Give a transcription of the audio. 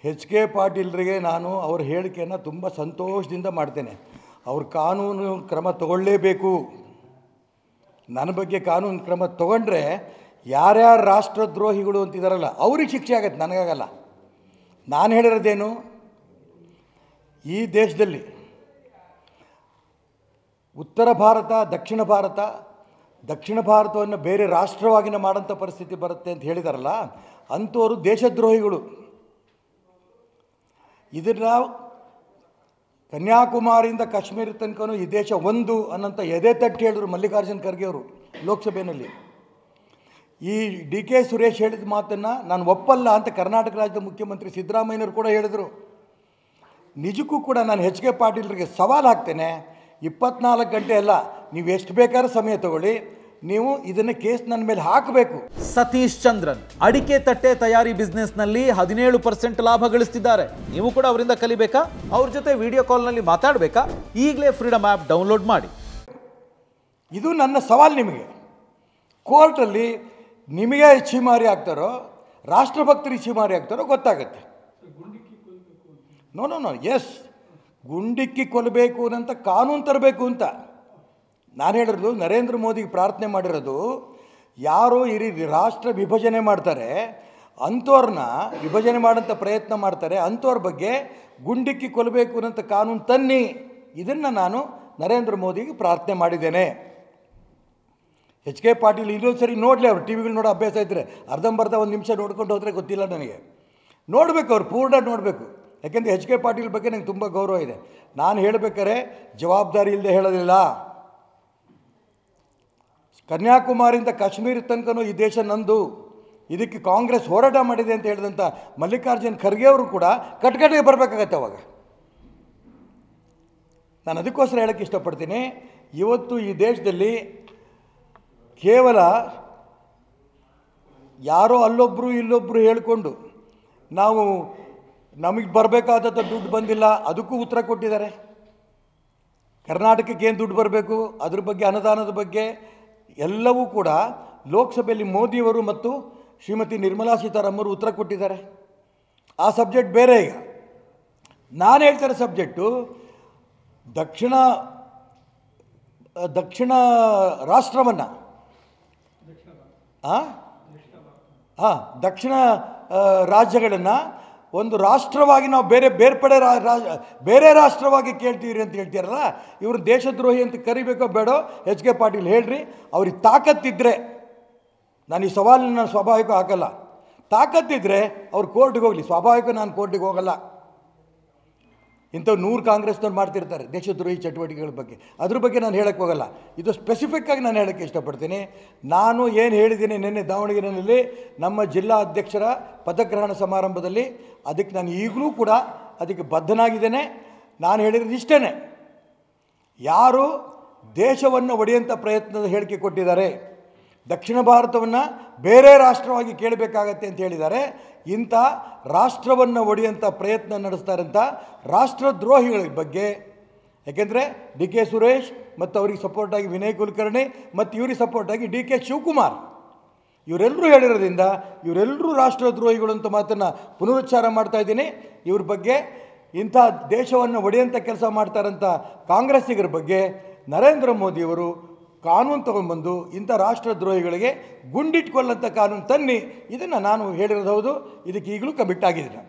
H K ಪಾಟೀಲ್ರಿಗೆ ನಾನು ಅವ್ರ ಹೇಳಿಕೆಯನ್ನು ತುಂಬ ಸಂತೋಷದಿಂದ ಮಾಡ್ತೇನೆ. ಅವ್ರು ಕಾನೂನು ಕ್ರಮ ತಗೊಳ್ಳೇಬೇಕು. ನನ್ನ ಬಗ್ಗೆ ಕಾನೂನು ಕ್ರಮ ತಗೊಂಡ್ರೆ ಯಾರ್ಯಾರು ರಾಷ್ಟ್ರದ್ರೋಹಿಗಳು ಅಂತಿದ್ದಾರಲ್ಲ ಅವ್ರಿಗೆ ಶಿಕ್ಷೆ ಆಗತ್ತೆ, ನನಗಾಗಲ್ಲ. ನಾನು ಹೇಳಿರೋದೇನು, ಈ ದೇಶದಲ್ಲಿ ಉತ್ತರ ಭಾರತ ದಕ್ಷಿಣ ಭಾರತವನ್ನು ಬೇರೆ ರಾಷ್ಟ್ರವಾಗಿನ ಮಾಡೋಂಥ ಪರಿಸ್ಥಿತಿ ಬರುತ್ತೆ ಅಂತ ಹೇಳಿದಾರಲ್ಲ, ಅಂಥವರು ದೇಶದ್ರೋಹಿಗಳು. ಇದನ್ನು ಕನ್ಯಾಕುಮಾರಿಯಿಂದ ಕಾಶ್ಮೀರ ತನಕನೂ ಈ ದೇಶ ಒಂದು ಅನ್ನೋಂಥ ಎದೆ ತಟ್ಟಿ ಹೇಳಿದ್ರು ಮಲ್ಲಿಕಾರ್ಜುನ್ ಖರ್ಗೆ ಅವರು ಲೋಕಸಭೆಯಲ್ಲಿ. ಈ ಡಿ ಕೆ ಸುರೇಶ್ ಹೇಳಿದ ಮಾತನ್ನು ನಾನು ಒಪ್ಪಲ್ಲ ಅಂತ ಕರ್ನಾಟಕ ರಾಜ್ಯದ ಮುಖ್ಯಮಂತ್ರಿ ಸಿದ್ದರಾಮಯ್ಯನವರು ಕೂಡ ಹೇಳಿದರು. ನಿಜಕ್ಕೂ ಕೂಡ ನಾನು ಎಚ್ ಕೆ ಪಾಟೀಲ್ರಿಗೆ ಸವಾಲು ಹಾಕ್ತೇನೆ, 24 ಗಂಟೆ ಅಲ್ಲ, ನೀವು ಎಷ್ಟು ಬೇಕಾದ್ರೂ ಸಮಯ ತಗೊಳ್ಳಿ, ನೀವು ಇದನ್ನು ಕೇಸ್ ನನ್ನ ಮೇಲೆ ಹಾಕಬೇಕು. ಸತೀಶ್ ಚಂದ್ರನ್ ಅಡಿಕೆ ತಟ್ಟೆ ತಯಾರಿ ಬಿಸ್ನೆಸ್ ನಲ್ಲಿ 17% ಲಾಭ ಗಳಿಸ್ತಿದ್ದಾರೆ. ನೀವು ಕೂಡ ಅವರಿಂದ ಕಲಿಬೇಕಾ? ಅವ್ರ ಜೊತೆ ವಿಡಿಯೋ ಕಾಲ್ ನಲ್ಲಿ ಮಾತಾಡಬೇಕಾ? ಈಗಲೇ ಫ್ರೀಡಮ್ ಆಪ್ ಡೌನ್ಲೋಡ್ ಮಾಡಿ. ಇದು ನನ್ನ ಸವಾಲು ನಿಮಗೆ. ಕೋರ್ಟಲ್ಲಿ ನಿಮಗೆ ಛೀಮಾರಿ ಆಗ್ತಾರೋ ರಾಷ್ಟ್ರಭಕ್ತರಿಗೆ ಛೀಮಾರಿ ಆಗ್ತಾರೋ ಗೊತ್ತಾಗುತ್ತೆ. ನೋ ಎಸ್, ಗುಂಡಿಕ್ಕಿ ಕೊಲ್ಲಬೇಕು ಅನ್ನಂತ ಕಾನೂನು ತರಬೇಕು ಅಂತ ನಾನು ಹೇಳಿರೋದು. ನರೇಂದ್ರ ಮೋದಿಗೆ ಪ್ರಾರ್ಥನೆ ಮಾಡಿರೋದು, ಯಾರು ಈ ರಾಷ್ಟ್ರ ವಿಭಜನೆ ಮಾಡ್ತಾರೆ ಅಂಥವ್ರನ್ನ ವಿಭಜನೆ ಮಾಡೋಂಥ ಪ್ರಯತ್ನ ಮಾಡ್ತಾರೆ, ಅಂಥವ್ರ ಬಗ್ಗೆ ಗುಂಡಿಕ್ಕಿ ಕೊಲ್ಲಬೇಕು ಅನ್ನೋಂಥ ಕಾನೂನು ತನ್ನಿ. ಇದನ್ನು ನಾನು ನರೇಂದ್ರ ಮೋದಿಗೆ ಪ್ರಾರ್ಥನೆ ಮಾಡಿದ್ದೇನೆ. ಎಚ್ ಕೆ ಪಾಟೀಲ್ ಇನ್ನೊಂದು ಸರಿ ನೋಡಲಿ, ಅವರು ಟಿ ವಿಗಳು ನೋಡೋ ಅಭ್ಯಾಸ ಇದ್ದರೆ ಅರ್ಧಂಬರ್ಧ 1 ನಿಮಿಷ ನೋಡ್ಕೊಂಡು ಹೋದರೆ ಗೊತ್ತಿಲ್ಲ ನನಗೆ. ನೋಡಬೇಕು, ಅವ್ರು ಪೂರ್ಣ ನೋಡಬೇಕು. ಯಾಕೆಂದರೆ ಎಚ್ ಕೆ ಪಾಟೀಲ್ ಬಗ್ಗೆ ನನಗೆ ತುಂಬ ಗೌರವ ಇದೆ. ನಾನು ಹೇಳಬೇಕಾದ್ರೆ ಜವಾಬ್ದಾರಿ ಇಲ್ಲದೆ ಹೇಳೋದಿಲ್ಲ. ಕನ್ಯಾಕುಮಾರಿಯಿಂದ ಕಾಶ್ಮೀರ ತನಕನೂ ಈ ದೇಶ ನಂದು, ಇದಕ್ಕೆ ಕಾಂಗ್ರೆಸ್ ಹೋರಾಟ ಮಾಡಿದೆ ಅಂತ ಹೇಳಿದಂಥ ಮಲ್ಲಿಕಾರ್ಜುನ್ ಖರ್ಗೆ ಅವರು ಕೂಡ ಕಟ್ಕಟ್ಟಿಗೆ ಬರಬೇಕಾಗತ್ತೆ. ಅವಾಗ ನಾನು ಅದಕ್ಕೋಸ್ಕರ ಹೇಳೋಕ್ಕೆ ಇಷ್ಟಪಡ್ತೀನಿ, ಇವತ್ತು ಈ ದೇಶದಲ್ಲಿ ಕೇವಲ ಯಾರೋ ಅಲ್ಲೊಬ್ಬರು ಇಲ್ಲೊಬ್ಬರು ಹೇಳಿಕೊಂಡು ನಾವು ನಮಗೆ ಬರಬೇಕಾದಂಥ ದುಡ್ಡು ಬಂದಿಲ್ಲ ಅದಕ್ಕೂ ಉತ್ತರ ಕೊಟ್ಟಿದ್ದಾರೆ. ಕರ್ನಾಟಕಕ್ಕೆ ಏನು ದುಡ್ಡು ಬರಬೇಕು ಅದ್ರ ಬಗ್ಗೆ, ಅನುದಾನದ ಬಗ್ಗೆ ಎಲ್ಲವೂ ಕೂಡ ಲೋಕಸಭೆಯಲ್ಲಿ ಮೋದಿಯವರು ಮತ್ತು ಶ್ರೀಮತಿ ನಿರ್ಮಲಾ ಸೀತಾರಾಮನ್ ಉತ್ತರ ಕೊಟ್ಟಿದ್ದಾರೆ. ಆ ಸಬ್ಜೆಕ್ಟ್ ಬೇರೆ. ಈಗ ನಾನು ಹೇಳ್ತಾರೆ ಸಬ್ಜೆಕ್ಟು ದಕ್ಷಿಣ ರಾಷ್ಟ್ರವನ್ನು ದಕ್ಷಿಣ ರಾಜ್ಯಗಳನ್ನು ಒಂದು ರಾಷ್ಟ್ರವಾಗಿ ನಾವು ಬೇರೆ ರಾಷ್ಟ್ರವಾಗಿ ಕೇಳ್ತೀವಿ ಅಂತ ಹೇಳ್ತೀರಲ್ಲ, ಇವರು ದೇಶದ್ರೋಹಿ ಅಂತ ಕರಿಬೇಕೋ ಬೇಡೋ ಎಚ್ ಕೆ ಪಾಟೀಲ್ ಹೇಳ್ರಿ. ಅವ್ರಿಗೆ ತಾಕತ್ತಿದ್ದರೆ, ನಾನು ಈ ಸವಾಲನ್ನು ಸ್ವಾಭಾವಿಕ ಹಾಕಲ್ಲ, ತಾಕತ್ತಿದ್ದರೆ ಅವ್ರು ಕೋರ್ಟ್ಗೆ ಹೋಗಲಿ, ಸ್ವಾಭಾವಿಕ ನಾನು ಕೋರ್ಟಿಗೆ ಹೋಗಲ್ಲ. ಇಂಥವು 100 ಕಾಂಗ್ರೆಸ್ನವ್ರು ಮಾಡ್ತಿರ್ತಾರೆ ದೇಶದ್ರೋಹಿ ಚಟುವಟಿಕೆಗಳ ಬಗ್ಗೆ, ಅದ್ರ ಬಗ್ಗೆ ನಾನು ಹೇಳಕ್ಕೆ ಹೋಗಲ್ಲ. ಇದು ಸ್ಪೆಸಿಫಿಕ್ಕಾಗಿ ನಾನು ಹೇಳೋಕ್ಕೆ ಇಷ್ಟಪಡ್ತೀನಿ. ನಾನು ಏನು ಹೇಳಿದ್ದೀನಿ ನಿನ್ನೆ ದಾವಣಗೆರೆಯಲ್ಲಿ ನಮ್ಮ ಜಿಲ್ಲಾ ಅಧ್ಯಕ್ಷರ ಪದಗ್ರಹಣ ಸಮಾರಂಭದಲ್ಲಿ, ಅದಕ್ಕೆ ನಾನು ಈಗಲೂ ಕೂಡ ಅದಕ್ಕೆ ಬದ್ಧನಾಗಿದ್ದೇನೆ. ನಾನು ಹೇಳಿರೋದು ಇಷ್ಟೇ, ಯಾರು ದೇಶವನ್ನು ಒಡೆಯುವಂಥ ಪ್ರಯತ್ನದ ಹೇಳಿಕೆ ಕೊಟ್ಟಿದ್ದಾರೆ, ದಕ್ಷಿಣ ಭಾರತವನ್ನು ಬೇರೆ ರಾಷ್ಟ್ರವಾಗಿ ಕೇಳಬೇಕಾಗತ್ತೆ ಅಂತ ಹೇಳಿದ್ದಾರೆ, ಇಂಥ ರಾಷ್ಟ್ರವನ್ನು ಒಡೆಯುವಂಥ ಪ್ರಯತ್ನ ನಡೆಸ್ತಾರಂಥ ರಾಷ್ಟ್ರದ್ರೋಹಿಗಳ ಬಗ್ಗೆ, ಯಾಕೆಂದರೆ ಡಿ ಕೆ ಸುರೇಶ್ ಮತ್ತು ಅವ್ರಿಗೆ ಸಪೋರ್ಟಾಗಿ ವಿನಯ್ ಕುಲಕರ್ಣಿ ಮತ್ತು ಇವ್ರಿಗೆ ಸಪೋರ್ಟಾಗಿ ಡಿ ಕೆ ಶಿವಕುಮಾರ್ ಇವರೆಲ್ಲರೂ ಹೇಳಿರೋದ್ರಿಂದ ಇವರೆಲ್ಲರೂ ರಾಷ್ಟ್ರದ್ರೋಹಿಗಳು ಅಂತ ಮಾತನ್ನು ಪುನರುಚ್ಚಾರ ಮಾಡ್ತಾಯಿದ್ದೀನಿ. ಇವ್ರ ಬಗ್ಗೆ, ಇಂಥ ದೇಶವನ್ನು ಒಡೆಯುವಂಥ ಕೆಲಸ ಮಾಡ್ತಾರಂಥ ಕಾಂಗ್ರೆಸ್ಸಿಗರ ಬಗ್ಗೆ ನರೇಂದ್ರ ಮೋದಿಯವರು ಕಾನೂನು ತೊಗೊಂಡ್ಬಂದು ಇಂಥ ರಾಷ್ಟ್ರದ್ರೋಹಿಗಳಿಗೆ ಗುಂಡಿಟ್ಕೊಳ್ಳೋಂಥ ಕಾನೂನು ತನ್ನಿ. ಇದನ್ನು ನಾನು ಹೇಳಿರೋದು ಹೌದು, ಇದಕ್ಕೆ ಈಗಲೂ ಕಮಿಟ್ ಆಗಿದ್ದೀನಿ.